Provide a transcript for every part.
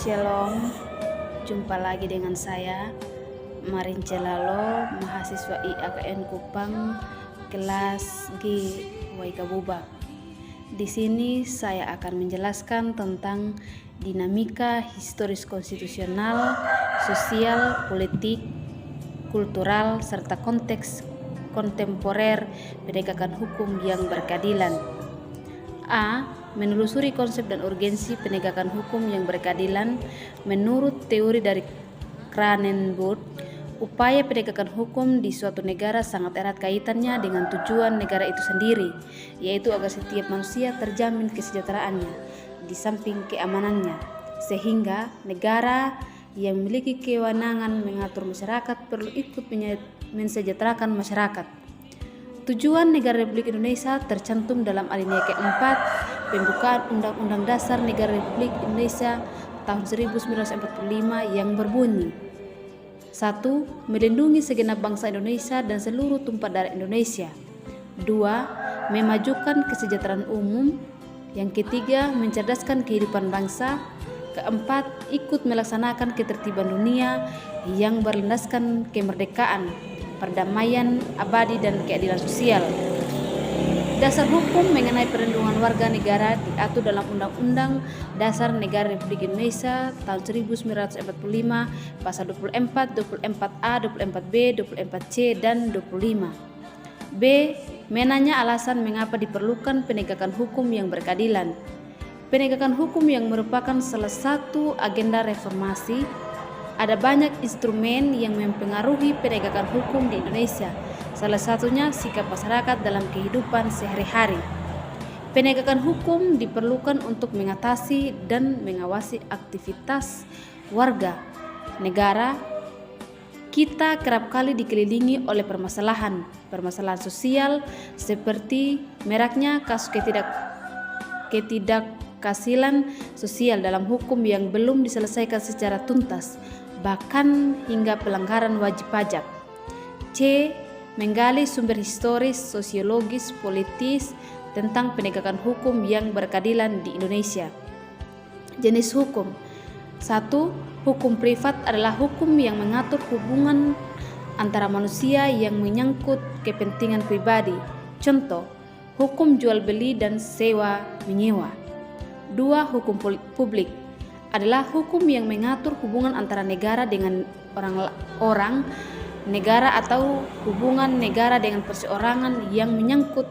Shalom, jumpa lagi dengan saya Marince Lalo, mahasiswa IAKN Kupang, kelas G Waikabuba. Di sini saya akan menjelaskan tentang dinamika historis konstitusional, sosial, politik, kultural, serta konteks kontemporer penegakan hukum yang berkeadilan. A. Menelusuri konsep dan urgensi penegakan hukum yang berkeadilan. Menurut teori dari Cranenburg, upaya penegakan hukum di suatu negara sangat erat kaitannya dengan tujuan negara itu sendiri, yaitu agar setiap manusia terjamin kesejahteraannya di samping keamanannya, sehingga negara yang memiliki kewenangan mengatur masyarakat perlu ikut mensejahterakan masyarakat. Tujuan negara Republik Indonesia tercantum dalam alinea keempat pembukaan Undang-Undang Dasar Negara Republik Indonesia tahun 1945 yang berbunyi: 1. Melindungi segenap bangsa Indonesia dan seluruh tumpah darah Indonesia. 2. Memajukan kesejahteraan umum. Yang ketiga, mencerdaskan kehidupan bangsa. Keempat, ikut melaksanakan ketertiban dunia yang berlandaskan kemerdekaan, perdamaian abadi dan keadilan sosial. Dasar hukum mengenai perlindungan warga negara diatur dalam Undang-Undang Dasar Negara Republik Indonesia tahun 1945 pasal 24, 24A, 24B, 24C, dan 25. B. Menanya alasan mengapa diperlukan penegakan hukum yang berkeadilan. Penegakan hukum yang merupakan salah satu agenda reformasi. Ada banyak instrumen yang mempengaruhi penegakan hukum di Indonesia, salah satunya sikap masyarakat dalam kehidupan sehari-hari. Penegakan hukum diperlukan untuk mengatasi dan mengawasi aktivitas warga negara. Kita kerap kali dikelilingi oleh permasalahan sosial seperti maraknya kasus ketidakkasilan sosial dalam hukum yang belum diselesaikan secara tuntas, bahkan hingga pelanggaran wajib pajak. C. Menggali sumber historis, sosiologis, politis tentang penegakan hukum yang berkeadilan di Indonesia. Jenis hukum. 1. Hukum privat adalah hukum yang mengatur hubungan antara manusia yang menyangkut kepentingan pribadi. Contoh, hukum jual beli dan sewa menyewa. 2. Hukum publik adalah hukum yang mengatur hubungan antara negara dengan orang negara atau hubungan negara dengan perseorangan yang menyangkut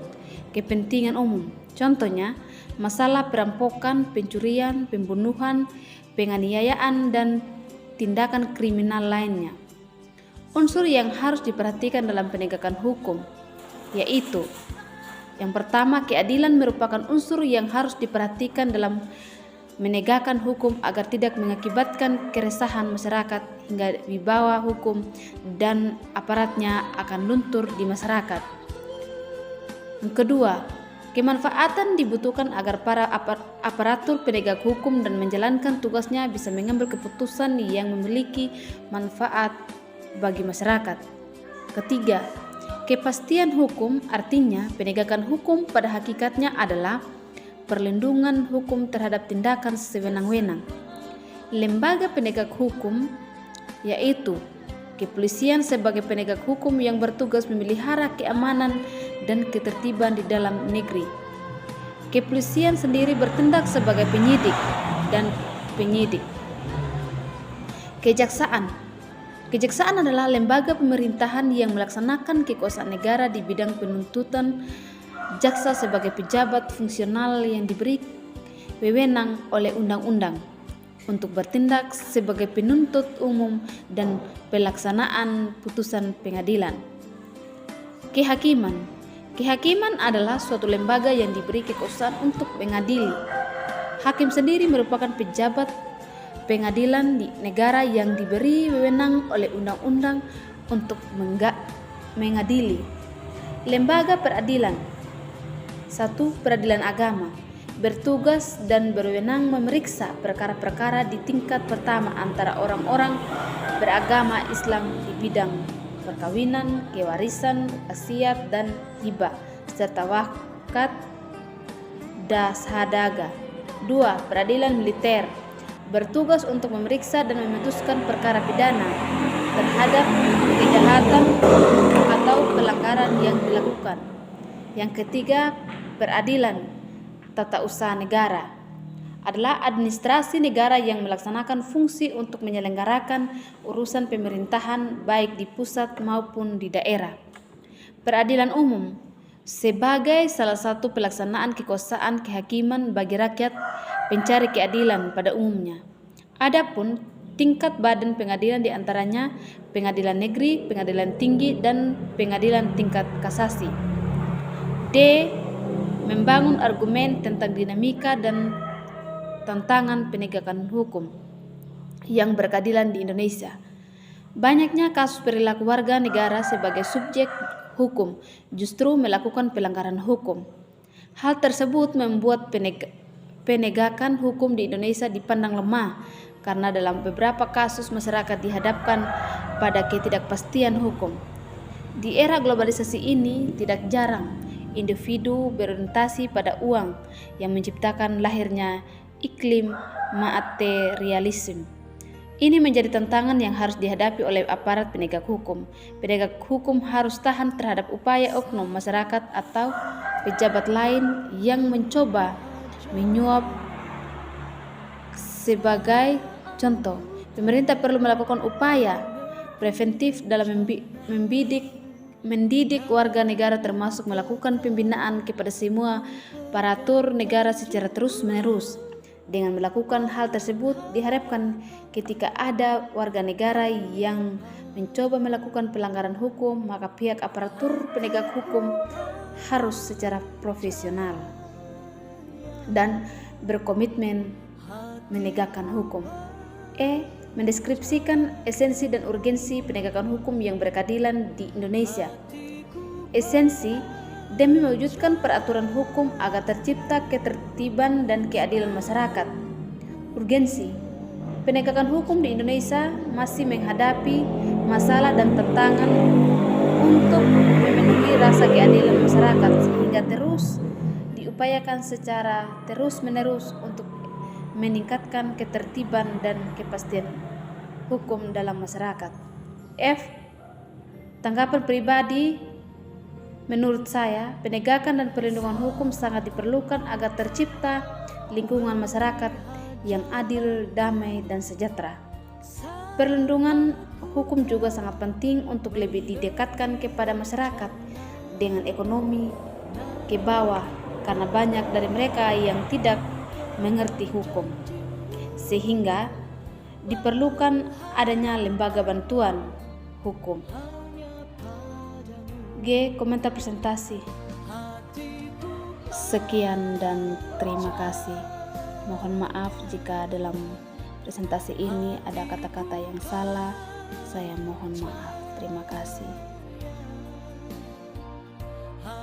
kepentingan umum. Contohnya, masalah perampokan, pencurian, pembunuhan, penganiayaan, dan tindakan kriminal lainnya. Unsur yang harus diperhatikan dalam penegakan hukum yaitu: yang pertama, keadilan merupakan unsur yang harus diperhatikan dalam menegakkan hukum agar tidak mengakibatkan keresahan masyarakat hingga wibawa hukum dan aparatnya akan luntur di masyarakat. Yang kedua, kemanfaatan dibutuhkan agar para aparatur penegak hukum dan menjalankan tugasnya bisa mengambil keputusan yang memiliki manfaat bagi masyarakat. Ketiga, kepastian hukum, artinya penegakan hukum pada hakikatnya adalah perlindungan hukum terhadap tindakan sewenang-wenang. Lembaga penegak hukum yaitu kepolisian sebagai penegak hukum yang bertugas memelihara keamanan dan ketertiban di dalam negeri. Kepolisian sendiri bertindak sebagai penyidik dan penyidik. Kejaksaan adalah lembaga pemerintahan yang melaksanakan kekuasaan negara di bidang penuntutan. Jaksa sebagai pejabat fungsional yang diberi wewenang oleh undang-undang untuk bertindak sebagai penuntut umum dan pelaksanaan putusan pengadilan. Kehakiman adalah suatu lembaga yang diberi kekuasaan untuk mengadili. Hakim sendiri merupakan pejabat pengadilan di negara yang diberi wewenang oleh undang-undang untuk mengadili. Lembaga peradilan. 1. Peradilan agama bertugas dan berwenang memeriksa perkara-perkara di tingkat pertama antara orang-orang beragama Islam di bidang perkawinan, kewarisan, wasiat, dan hibah serta wakaf dan sahadaga. 2. Peradilan militer bertugas untuk memeriksa dan memutuskan perkara pidana terhadap kejahatan atau pelanggaran yang dilakukan. Yang ketiga, peradilan tata usaha negara adalah administrasi negara yang melaksanakan fungsi untuk menyelenggarakan urusan pemerintahan baik di pusat maupun di daerah. Peradilan umum sebagai salah satu pelaksanaan kekuasaan kehakiman bagi rakyat pencari keadilan pada umumnya. Adapun tingkat badan pengadilan diantaranya pengadilan negeri, pengadilan tinggi, dan pengadilan tingkat kasasi. D. Membangun argumen tentang dinamika dan tantangan penegakan hukum yang berkeadilan di Indonesia. Banyaknya kasus perilaku warga negara sebagai subjek hukum justru melakukan pelanggaran hukum. Hal tersebut membuat penegakan hukum di Indonesia dipandang lemah karena dalam beberapa kasus masyarakat dihadapkan pada ketidakpastian hukum. Di era globalisasi ini tidak jarang individu berorientasi pada uang yang menciptakan lahirnya iklim materialisme. Ini menjadi tantangan yang harus dihadapi oleh aparat penegak hukum. Penegak hukum harus tahan terhadap upaya oknum masyarakat atau pejabat lain yang mencoba menyuap. Sebagai contoh, pemerintah perlu melakukan upaya preventif dalam mendidik warga negara, termasuk melakukan pembinaan kepada semua aparatur negara secara terus-menerus. Dengan melakukan hal tersebut, diharapkan ketika ada warga negara yang mencoba melakukan pelanggaran hukum, maka pihak aparatur penegak hukum harus secara profesional dan berkomitmen menegakkan hukum. E. Mendeskripsikan esensi dan urgensi penegakan hukum yang berkeadilan di Indonesia. Esensi demi mewujudkan peraturan hukum agar tercipta ketertiban dan keadilan masyarakat. Urgensi penegakan hukum di Indonesia masih menghadapi masalah dan tantangan untuk memenuhi rasa keadilan masyarakat, sehingga terus diupayakan secara terus-menerus untuk meningkatkan ketertiban dan kepastian hukum dalam masyarakat. F. Tanggapan pribadi, menurut saya, penegakan dan perlindungan hukum sangat diperlukan agar tercipta lingkungan masyarakat yang adil, damai, dan sejahtera. Perlindungan hukum juga sangat penting untuk lebih didekatkan kepada masyarakat dengan ekonomi ke bawah, karena banyak dari mereka yang tidak mengerti hukum, sehingga diperlukan adanya lembaga bantuan hukum. G. Komentar presentasi. Sekian dan terima kasih. Mohon maaf jika dalam presentasi ini ada kata-kata yang salah. Saya mohon maaf. Terima kasih.